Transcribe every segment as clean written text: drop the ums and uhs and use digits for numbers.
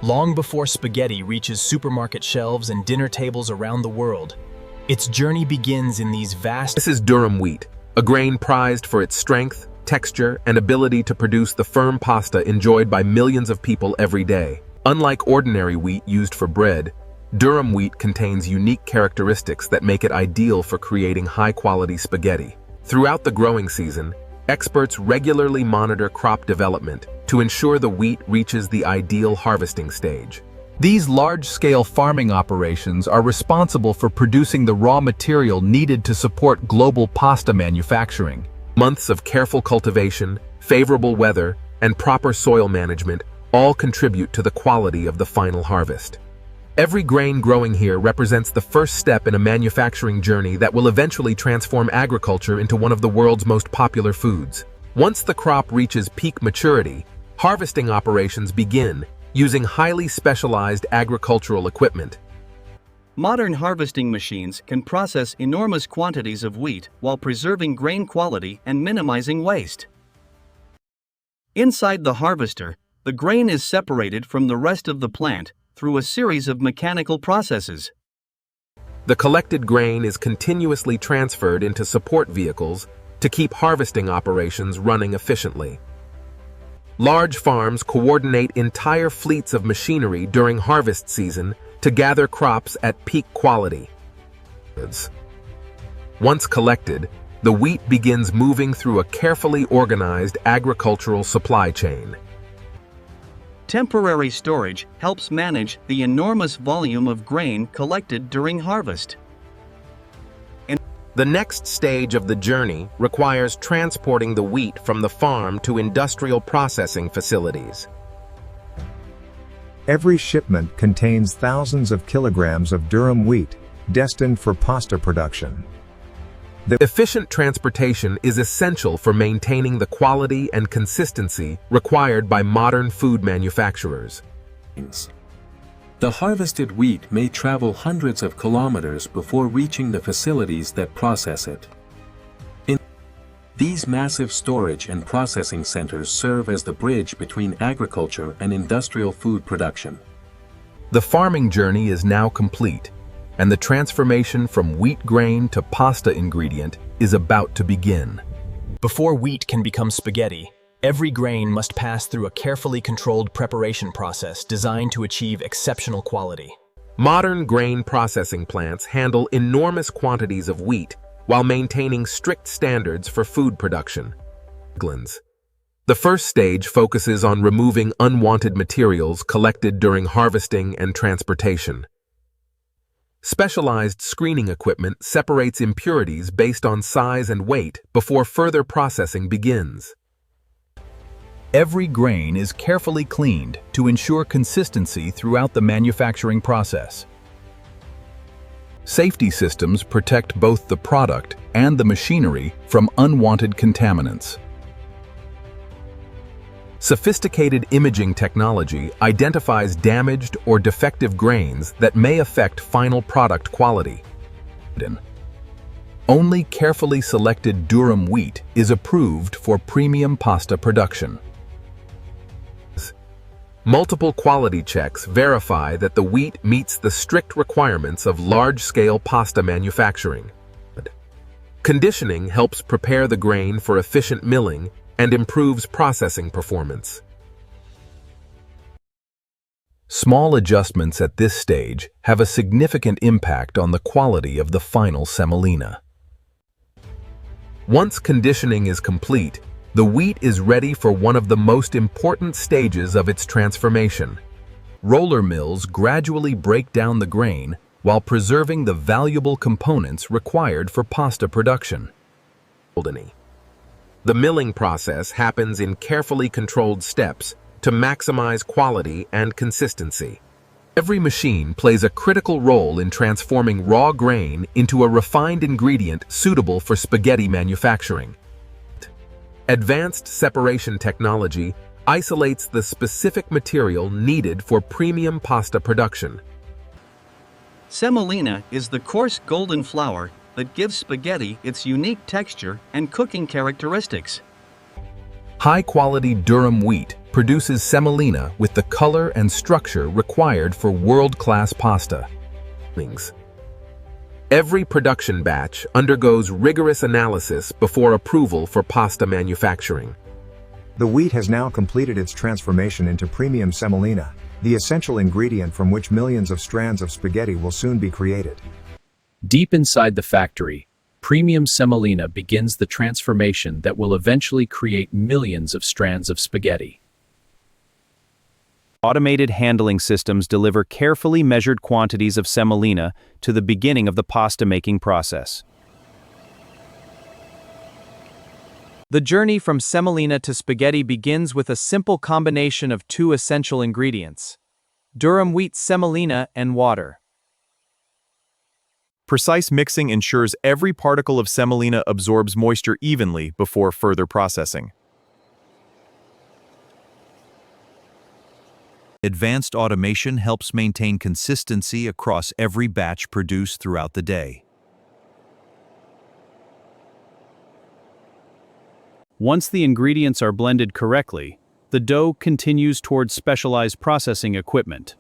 Long before spaghetti reaches supermarket shelves and dinner tables around the world, its journey begins in these vast... This is durum wheat, a grain prized for its strength, texture, and ability to produce the firm pasta enjoyed by millions of people every day. Unlike ordinary wheat used for bread, durum wheat contains unique characteristics that make it ideal for creating high-quality spaghetti. Throughout the growing season, experts regularly monitor crop development to ensure the wheat reaches the ideal harvesting stage. These large-scale farming operations are responsible for producing the raw material needed to support global pasta manufacturing. Months of careful cultivation, favorable weather, and proper soil management all contribute to the quality of the final harvest. Every grain growing here represents the first step in a manufacturing journey that will eventually transform agriculture into one of the world's most popular foods. Once the crop reaches peak maturity, harvesting operations begin, using highly specialized agricultural equipment. Modern harvesting machines can process enormous quantities of wheat while preserving grain quality and minimizing waste. Inside the harvester, the grain is separated from the rest of the plant through a series of mechanical processes. The collected grain is continuously transferred into support vehicles to keep harvesting operations running efficiently. Large farms coordinate entire fleets of machinery during harvest season to gather crops at peak quality. Once collected, the wheat begins moving through a carefully organized agricultural supply chain. Temporary storage helps manage the enormous volume of grain collected during harvest. The next stage of the journey requires transporting the wheat from the farm to industrial processing facilities. Every shipment contains thousands of kilograms of durum wheat, destined for pasta production. The efficient transportation is essential for maintaining the quality and consistency required by modern food manufacturers. The harvested wheat may travel hundreds of kilometers before reaching the facilities that process it. These massive storage and processing centers serve as the bridge between agriculture and industrial food production. The farming journey is now complete, and the transformation from wheat grain to pasta ingredient is about to begin. Before wheat can become spaghetti, every grain must pass through a carefully controlled preparation process designed to achieve exceptional quality. Modern grain processing plants handle enormous quantities of wheat while maintaining strict standards for food production. The first stage focuses on removing unwanted materials collected during harvesting and transportation. Specialized screening equipment separates impurities based on size and weight before further processing begins. Every grain is carefully cleaned to ensure consistency throughout the manufacturing process. Safety systems protect both the product and the machinery from unwanted contaminants. Sophisticated imaging technology identifies damaged or defective grains that may affect final product quality. Only carefully selected durum wheat is approved for premium pasta production. Multiple quality checks verify that the wheat meets the strict requirements of large-scale pasta manufacturing. Conditioning helps prepare the grain for efficient milling and improves processing performance. Small adjustments at this stage have a significant impact on the quality of the final semolina. Once conditioning is complete, the wheat is ready for one of the most important stages of its transformation. Roller mills gradually break down the grain while preserving the valuable components required for pasta production. The milling process happens in carefully controlled steps to maximize quality and consistency. Every machine plays a critical role in transforming raw grain into a refined ingredient suitable for spaghetti manufacturing. Advanced separation technology isolates the specific material needed for premium pasta production. Semolina is the coarse golden flour that gives spaghetti its unique texture and cooking characteristics. High-quality durum wheat produces semolina with the color and structure required for world-class pasta. Every production batch undergoes rigorous analysis before approval for pasta manufacturing. The wheat has now completed its transformation into premium semolina, the essential ingredient from which millions of strands of spaghetti will soon be created. Deep inside the factory, premium semolina begins the transformation that will eventually create millions of strands of spaghetti. Automated handling systems deliver carefully measured quantities of semolina to the beginning of the pasta-making process. The journey from semolina to spaghetti begins with a simple combination of two essential ingredients: durum wheat semolina and water. Precise mixing ensures every particle of semolina absorbs moisture evenly before further processing. Advanced automation helps maintain consistency across every batch produced throughout the day. Once the ingredients are blended correctly, the dough continues towards specialized processing equipment.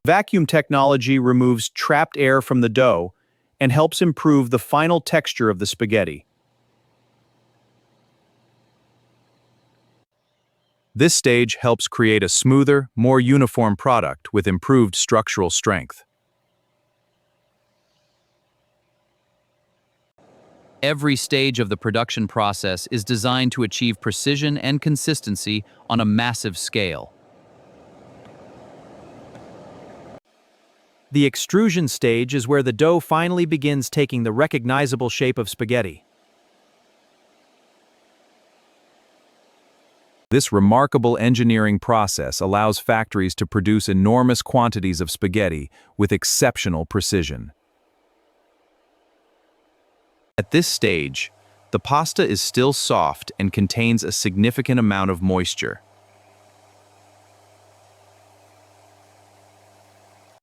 Vacuum technology removes trapped air from the dough and helps improve the final texture of the spaghetti. This stage helps create a smoother, more uniform product with improved structural strength. Every stage of the production process is designed to achieve precision and consistency on a massive scale. The extrusion stage is where the dough finally begins taking the recognizable shape of spaghetti. This remarkable engineering process allows factories to produce enormous quantities of spaghetti with exceptional precision. At this stage, the pasta is still soft and contains a significant amount of moisture.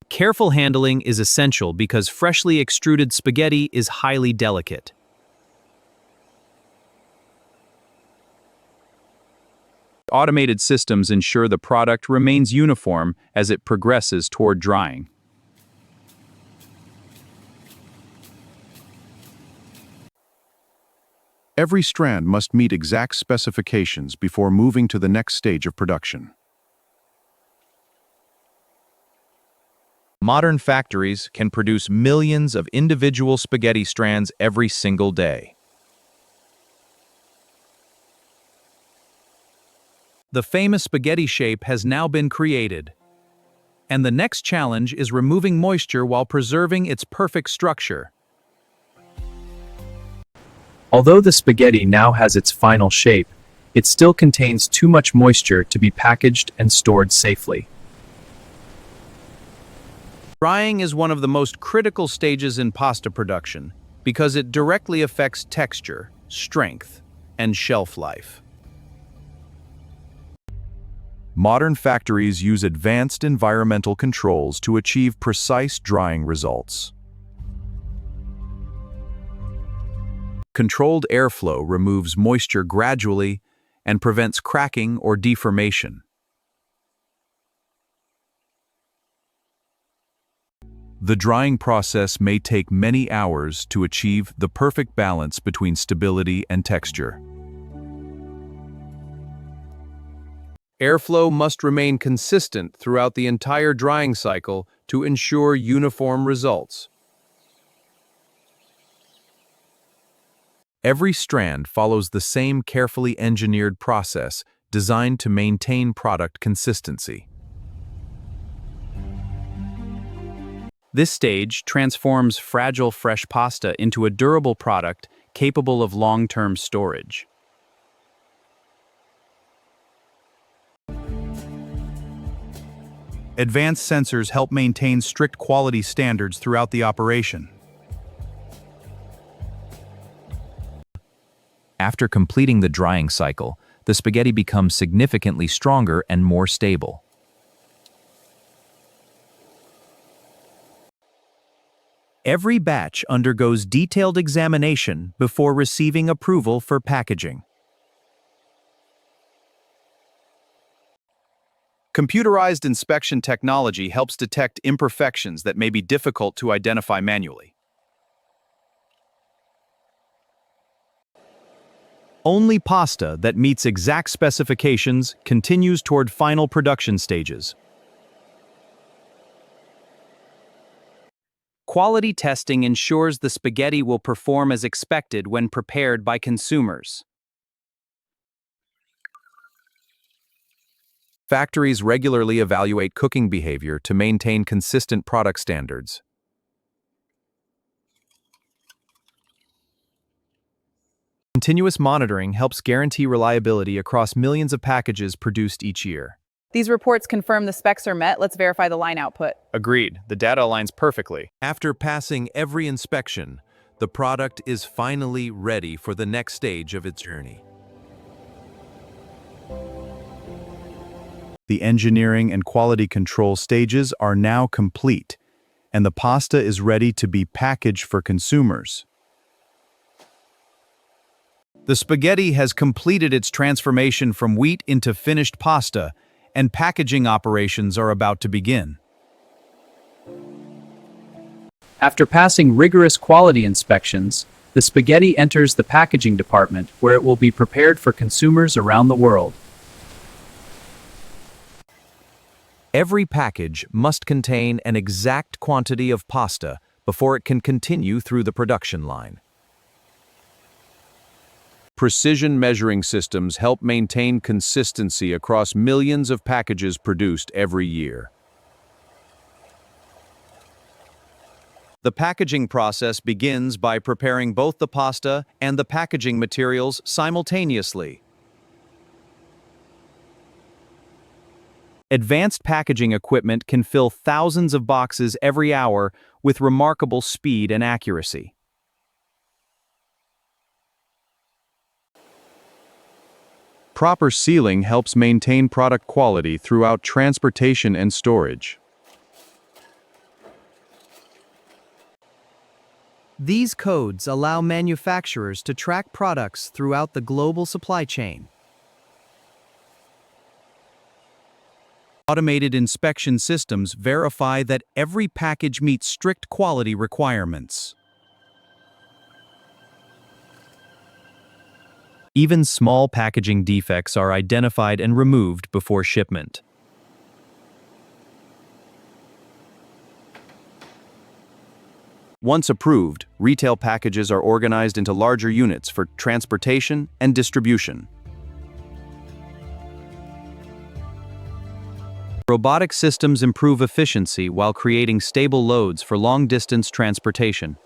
Careful handling is essential because freshly extruded spaghetti is highly delicate. Automated systems ensure the product remains uniform as it progresses toward drying. Every strand must meet exact specifications before moving to the next stage of production. Modern factories can produce millions of individual spaghetti strands every single day. The famous spaghetti shape has now been created. And the next challenge is removing moisture while preserving its perfect structure. Although the spaghetti now has its final shape, it still contains too much moisture to be packaged and stored safely. Drying is one of the most critical stages in pasta production because it directly affects texture, strength, and shelf life. Modern factories use advanced environmental controls to achieve precise drying results. Controlled airflow removes moisture gradually and prevents cracking or deformation. The drying process may take many hours to achieve the perfect balance between stability and texture. Airflow must remain consistent throughout the entire drying cycle to ensure uniform results. Every strand follows the same carefully engineered process designed to maintain product consistency. This stage transforms fragile fresh pasta into a durable product capable of long-term storage. Advanced sensors help maintain strict quality standards throughout the operation. After completing the drying cycle, the spaghetti becomes significantly stronger and more stable. Every batch undergoes detailed examination before receiving approval for packaging. Computerized inspection technology helps detect imperfections that may be difficult to identify manually. Only pasta that meets exact specifications continues toward final production stages. Quality testing ensures the spaghetti will perform as expected when prepared by consumers. Factories regularly evaluate cooking behavior to maintain consistent product standards. Continuous monitoring helps guarantee reliability across millions of packages produced each year. These reports confirm the specs are met. Let's verify the line output. Agreed. The data aligns perfectly. After passing every inspection, the product is finally ready for the next stage of its journey. The engineering and quality control stages are now complete, and the pasta is ready to be packaged for consumers. The spaghetti has completed its transformation from wheat into finished pasta, and packaging operations are about to begin. After passing rigorous quality inspections, the spaghetti enters the packaging department where it will be prepared for consumers around the world. Every package must contain an exact quantity of pasta before it can continue through the production line. Precision measuring systems help maintain consistency across millions of packages produced every year. The packaging process begins by preparing both the pasta and the packaging materials simultaneously. Advanced packaging equipment can fill thousands of boxes every hour with remarkable speed and accuracy. Proper sealing helps maintain product quality throughout transportation and storage. These codes allow manufacturers to track products throughout the global supply chain. Automated inspection systems verify that every package meets strict quality requirements. Even small packaging defects are identified and removed before shipment. Once approved, retail packages are organized into larger units for transportation and distribution. Robotic systems improve efficiency while creating stable loads for long-distance transportation.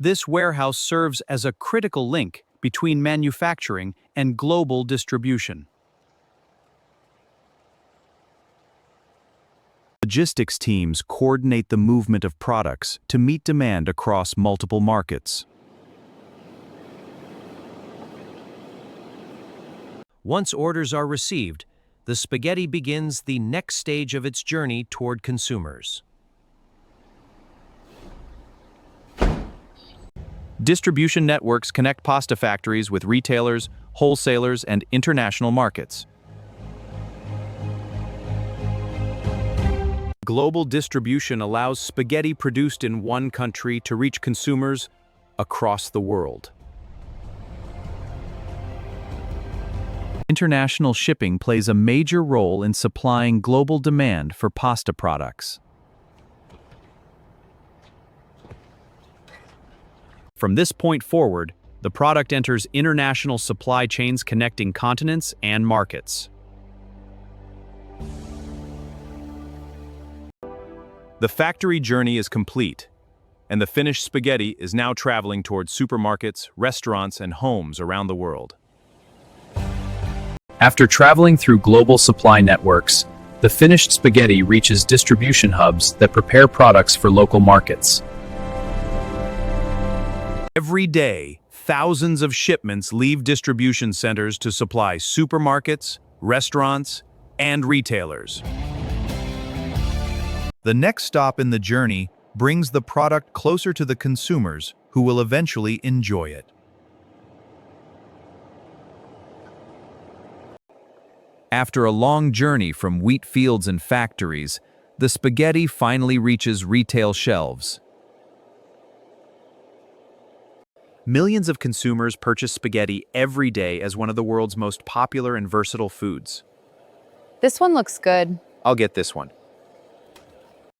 This warehouse serves as a critical link between manufacturing and global distribution. Logistics teams coordinate the movement of products to meet demand across multiple markets. Once orders are received, the spaghetti begins the next stage of its journey toward consumers. Distribution networks connect pasta factories with retailers, wholesalers, and international markets. Global distribution allows spaghetti produced in one country to reach consumers across the world. International shipping plays a major role in supplying global demand for pasta products. From this point forward, the product enters international supply chains connecting continents and markets. The factory journey is complete, and the finished spaghetti is now traveling towards supermarkets, restaurants, and homes around the world. After traveling through global supply networks, the finished spaghetti reaches distribution hubs that prepare products for local markets. Every day, thousands of shipments leave distribution centers to supply supermarkets, restaurants, and retailers. The next stop in the journey brings the product closer to the consumers who will eventually enjoy it. After a long journey from wheat fields and factories, the spaghetti finally reaches retail shelves. Millions of consumers purchase spaghetti every day as one of the world's most popular and versatile foods. This one looks good. I'll get this one.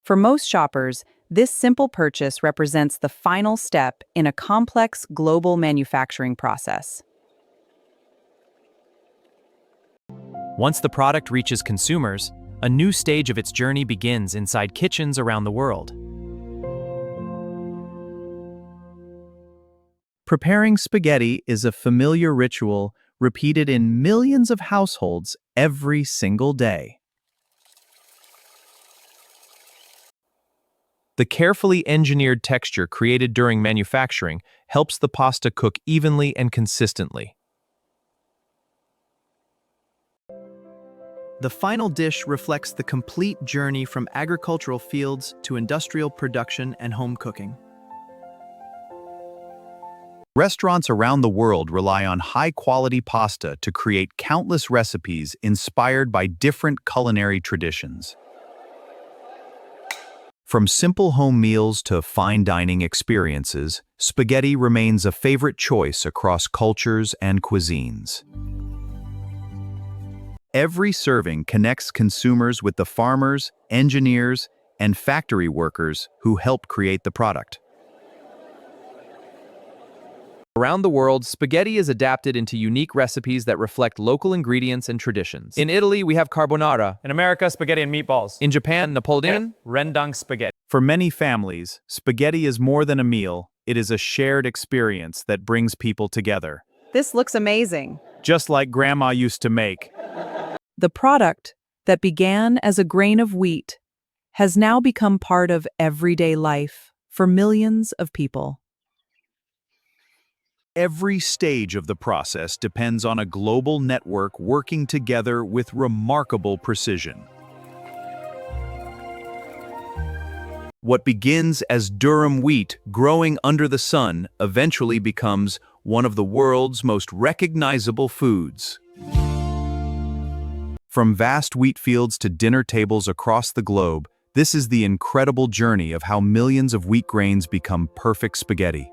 For most shoppers, this simple purchase represents the final step in a complex global manufacturing process. Once the product reaches consumers, a new stage of its journey begins inside kitchens around the world. Preparing spaghetti is a familiar ritual repeated in millions of households every single day. The carefully engineered texture created during manufacturing helps the pasta cook evenly and consistently. The final dish reflects the complete journey from agricultural fields to industrial production and home cooking. Restaurants around the world rely on high-quality pasta to create countless recipes inspired by different culinary traditions. From simple home meals to fine dining experiences, spaghetti remains a favorite choice across cultures and cuisines. Every serving connects consumers with the farmers, engineers, and factory workers who help create the product. Around the world, spaghetti is adapted into unique recipes that reflect local ingredients and traditions. In Italy, we have carbonara. In America, spaghetti and meatballs. In Japan, Napoleon. Rendang spaghetti. For many families, spaghetti is more than a meal. It is a shared experience that brings people together. This looks amazing. Just like Grandma used to make. The product that began as a grain of wheat has now become part of everyday life for millions of people. Every stage of the process depends on a global network working together with remarkable precision. What begins as durum wheat growing under the sun eventually becomes one of the world's most recognizable foods. From vast wheat fields to dinner tables across the globe, this is the incredible journey of how millions of wheat grains become perfect spaghetti.